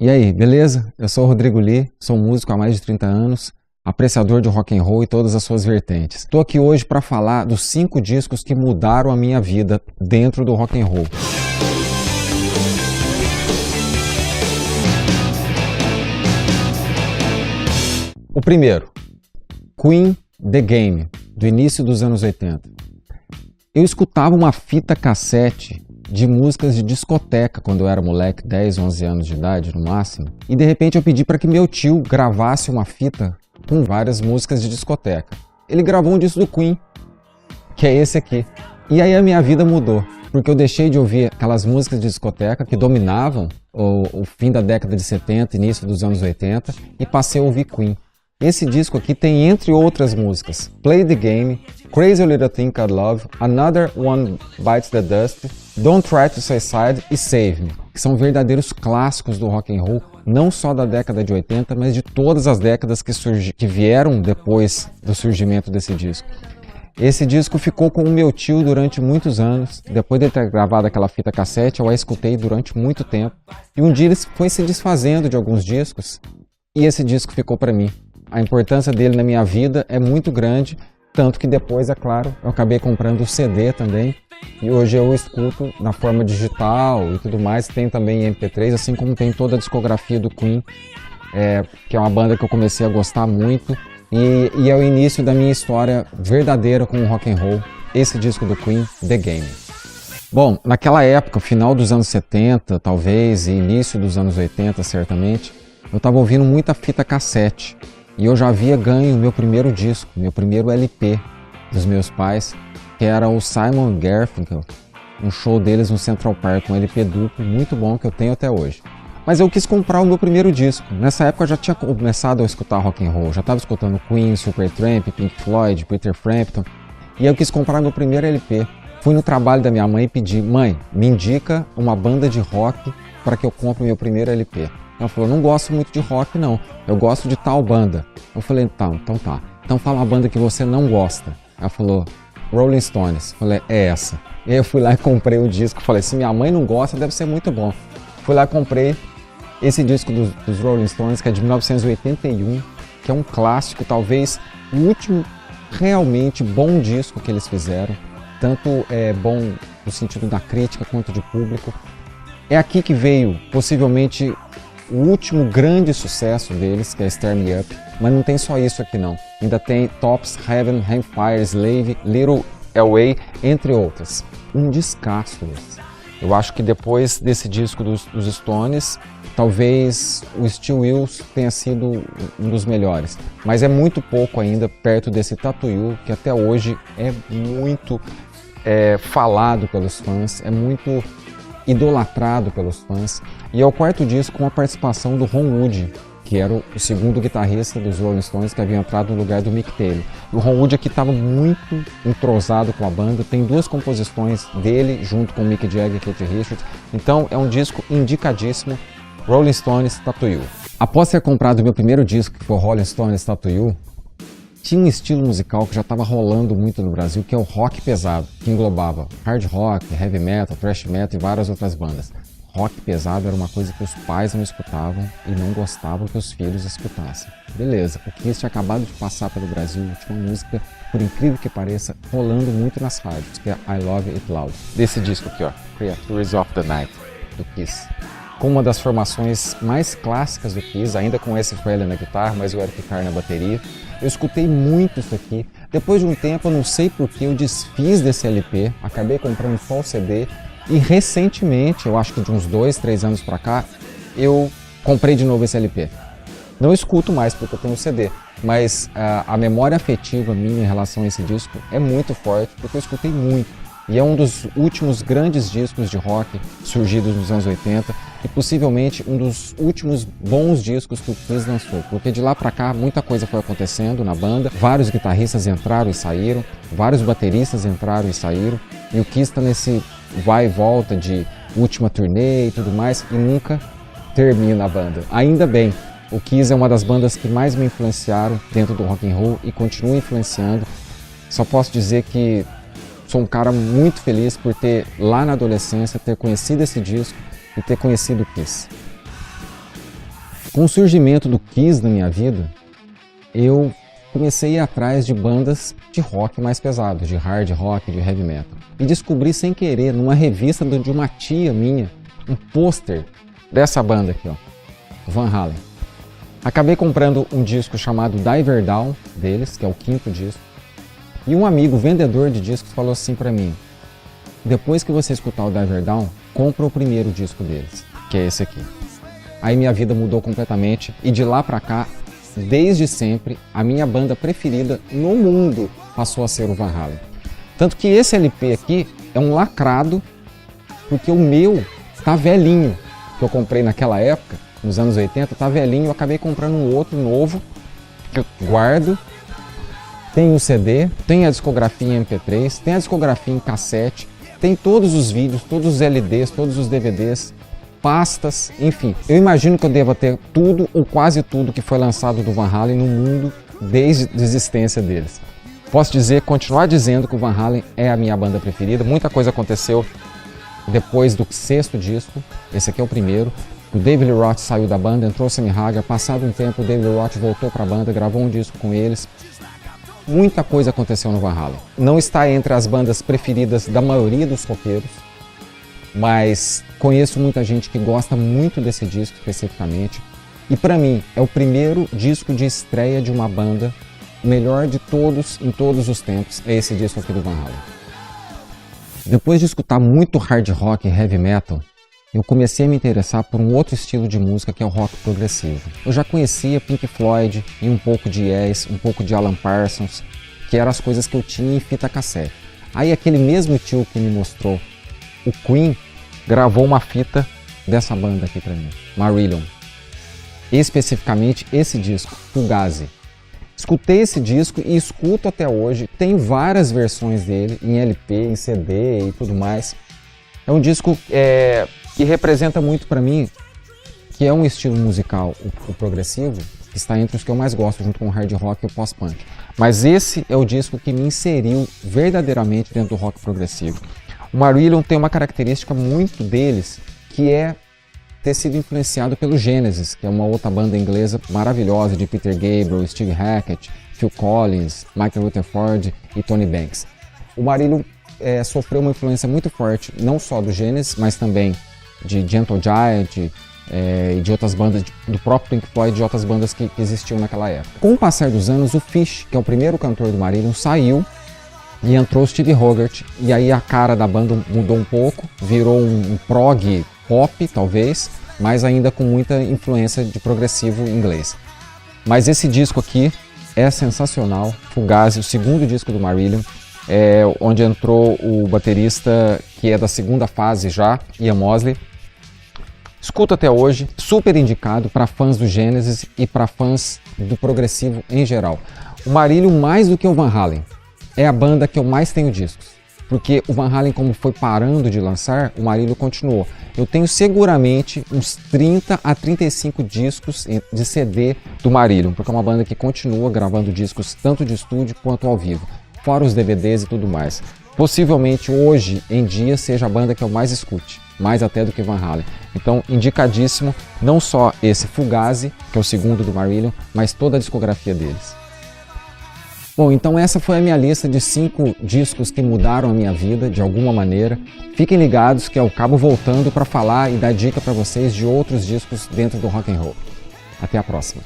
E aí, beleza? Eu sou o Rodrigo Lee, sou músico há mais de 30 anos, apreciador de rock and roll e todas as suas vertentes. Estou aqui hoje para falar dos 5 discos que mudaram a minha vida dentro do rock and roll. O primeiro, Queen The Game, do início dos anos 80. Eu escutava uma fita cassete de músicas de discoteca quando eu era moleque, 10, 11 anos de idade no máximo, e de repente eu pedi para que meu tio gravasse uma fita com várias músicas de discoteca. Ele gravou um disco do Queen, que é esse aqui. E aí a minha vida mudou, porque eu deixei de ouvir aquelas músicas de discoteca que dominavam o fim da década de 70, início dos anos 80, e passei a ouvir Queen. Esse disco aqui tem, entre outras músicas, Play the Game, Crazy Little Thing Called Love, Another One Bites the Dust, Don't Try to Suicide e Save Me, que são verdadeiros clássicos do rock and roll, não só da década de 80, mas de todas as décadas que vieram depois do surgimento desse disco. Esse disco ficou com o meu tio durante muitos anos. Depois de ter gravado aquela fita cassete, eu a escutei durante muito tempo. E um dia ele foi se desfazendo de alguns discos e esse disco ficou para mim. A importância dele na minha vida é muito grande, tanto que depois, é claro, eu acabei comprando o CD também. E hoje eu escuto na forma digital e tudo mais, tem também em MP3, assim como tem toda a discografia do Queen, que é uma banda que eu comecei a gostar muito. E é o início da minha história verdadeira com o rock and roll, esse disco do Queen, The Game. Bom, naquela época, final dos anos 70, talvez, e início dos anos 80, certamente, eu estava ouvindo muita fita cassete. E eu já havia ganho o meu primeiro disco, meu primeiro LP dos meus pais, que era o Simon Garfunkel, um show deles no Central Park, um LP duplo muito bom que eu tenho até hoje. Mas eu quis comprar o meu primeiro disco. Nessa época eu já tinha começado a escutar rock and roll, já estava escutando Queen, Supertramp, Pink Floyd, Peter Frampton, e eu quis comprar meu primeiro LP. Fui no trabalho da minha mãe e pedi: mãe, me indica uma banda de rock para que eu compre meu primeiro LP. Ela falou: não gosto muito de rock não, eu gosto de tal banda. Eu falei: então tá. Então fala uma banda que você não gosta. Ela falou: Rolling Stones. Eu falei: é essa. E aí eu fui lá e comprei o disco. Falei: se minha mãe não gosta, deve ser muito bom. Fui lá e comprei esse disco dos Rolling Stones, que é de 1981, que é um clássico, talvez o último realmente bom disco que eles fizeram. Tanto é bom no sentido da crítica quanto de público. É aqui que veio, possivelmente, o último grande sucesso deles, que é Stir Me Up, mas não tem só isso aqui não. Ainda tem Tops, Heaven, Hellfire, Slave, Little Away, entre outras. Um descasso esse. Eu acho que depois desse disco dos Stones, talvez o Steel Wheels tenha sido um dos melhores. Mas é muito pouco ainda perto desse Tattoo You, que até hoje é muito falado pelos fãs, é muito idolatrado pelos fãs, e é o quarto disco com a participação do Ron Wood, que era o segundo guitarrista dos Rolling Stones, que havia entrado no lugar do Mick Taylor. O Ron Wood aqui estava muito entrosado com a banda, tem 2 composições dele junto com Mick Jagger e Keith Richards, então é um disco indicadíssimo, Rolling Stones Tattoo You. Após ter comprado o meu primeiro disco, que foi Rolling Stones Tattoo You, tinha um estilo musical que já estava rolando muito no Brasil, que é o rock pesado, que englobava hard rock, heavy metal, thrash metal e várias outras bandas. Rock pesado era uma coisa que os pais não escutavam e não gostavam que os filhos escutassem. Beleza, o Kiss tinha acabado de passar pelo Brasil, tinha uma música, por incrível que pareça, rolando muito nas rádios, que é I Love It Loud. Desse disco aqui, ó, Creatures of the Night, do Kiss. Com uma das formações mais clássicas do Kiss, ainda com esse Frehley na guitarra, mas o Eric Carr na bateria. Eu escutei muito isso aqui. Depois de um tempo, eu não sei porquê, eu desfiz desse LP, acabei comprando só o CD, e recentemente, eu acho que de uns 2, 3 anos pra cá, eu comprei de novo esse LP. Não escuto mais porque eu tenho o CD, mas a memória afetiva minha em relação a esse disco é muito forte, porque eu escutei muito. E é um dos últimos grandes discos de rock surgidos nos anos 80 e possivelmente um dos últimos bons discos que o Kiss lançou, porque de lá pra cá muita coisa foi acontecendo na banda, vários guitarristas entraram e saíram, vários bateristas entraram e saíram, e o Kiss está nesse vai e volta de última turnê e tudo mais, e nunca termina a banda. Ainda bem, o Kiss é uma das bandas que mais me influenciaram dentro do rock and roll e continua influenciando. Só posso dizer que sou um cara muito feliz por ter, lá na adolescência, ter conhecido esse disco e ter conhecido o Kiss. Com o surgimento do Kiss na minha vida, eu comecei a ir atrás de bandas de rock mais pesado, de hard rock, de heavy metal. E descobri sem querer, numa revista de uma tia minha, um pôster dessa banda aqui, ó, Van Halen. Acabei comprando um disco chamado Diver Down deles, que é o 5º disco. E um amigo vendedor de discos falou assim pra mim: depois que você escutar o Diver Down, compra o primeiro disco deles, que é esse aqui. Aí minha vida mudou completamente e de lá pra cá, desde sempre, a minha banda preferida no mundo passou a ser o Van Halen. Tanto que esse LP aqui é um lacrado, porque o meu tá velhinho, que eu comprei naquela época, nos anos 80, tá velhinho, eu acabei comprando um outro novo, que eu guardo. Tem o CD, tem a discografia em MP3, tem a discografia em cassete, tem todos os vídeos, todos os LDs, todos os DVDs, pastas, enfim. Eu imagino que eu deva ter tudo ou quase tudo que foi lançado do Van Halen no mundo desde a existência deles. Posso dizer, continuar dizendo que o Van Halen é a minha banda preferida. Muita coisa aconteceu depois do 6º disco, esse aqui é o primeiro. O David Lee Roth saiu da banda, entrou o Sammy Hagar, passado um tempo o David Lee Roth voltou para a banda, gravou um disco com eles. Muita coisa aconteceu no Van Halen. Não está entre as bandas preferidas da maioria dos roqueiros, mas conheço muita gente que gosta muito desse disco especificamente. E para mim é o primeiro disco de estreia de uma banda, o melhor de todos, em todos os tempos, é esse disco aqui do Van Halen. Depois de escutar muito hard rock e heavy metal, eu comecei a me interessar por um outro estilo de música que é o rock progressivo. Eu já conhecia Pink Floyd e um pouco de Yes, um pouco de Alan Parsons, que eram as coisas que eu tinha em fita cassete. Aí aquele mesmo tio que me mostrou o Queen gravou uma fita dessa banda aqui pra mim, Marillion. Especificamente esse disco, Fugazi. Escutei esse disco e escuto até hoje, tem várias versões dele em LP, em CD e tudo mais. É um disco que representa muito para mim, que é um estilo musical, o progressivo, que está entre os que eu mais gosto, junto com o hard rock e o post-punk. Mas esse é o disco que me inseriu verdadeiramente dentro do rock progressivo. O Marillion tem uma característica muito deles, que é ter sido influenciado pelo Genesis, que é uma outra banda inglesa maravilhosa, de Peter Gabriel, Steve Hackett, Phil Collins, Michael Rutherford e Tony Banks. O Marillion sofreu uma influência muito forte, não só do Genesis, mas também de Gentle Giant e de outras bandas, do próprio Pink Floyd, de outras bandas que existiam naquela época. Com o passar dos anos, o Fish, que é o primeiro cantor do Marillion, saiu e entrou o Steve Hogarth, e aí a cara da banda mudou um pouco, virou um prog pop, talvez, mas ainda com muita influência de progressivo inglês. Mas esse disco aqui é sensacional, Fugazi, o segundo disco do Marillion, onde entrou o baterista que é da segunda fase já, Ian Mosley. Escuto até hoje, super indicado para fãs do Genesis e para fãs do progressivo em geral. O Marillion, mais do que o Van Halen, é a banda que eu mais tenho discos, porque o Van Halen, como foi parando de lançar, o Marillion continuou. Eu tenho seguramente uns 30 a 35 discos de CD do Marillion, porque é uma banda que continua gravando discos tanto de estúdio quanto ao vivo, fora os DVDs e tudo mais. Possivelmente hoje em dia seja a banda que eu mais escute, mais até do que Van Halen. Então, indicadíssimo, não só esse Fugazi, que é o segundo do Marillion, mas toda a discografia deles. Bom, então essa foi a minha lista de 5 discos que mudaram a minha vida de alguma maneira. Fiquem ligados que eu acabo voltando para falar e dar dica para vocês de outros discos dentro do rock and roll. Até a próxima!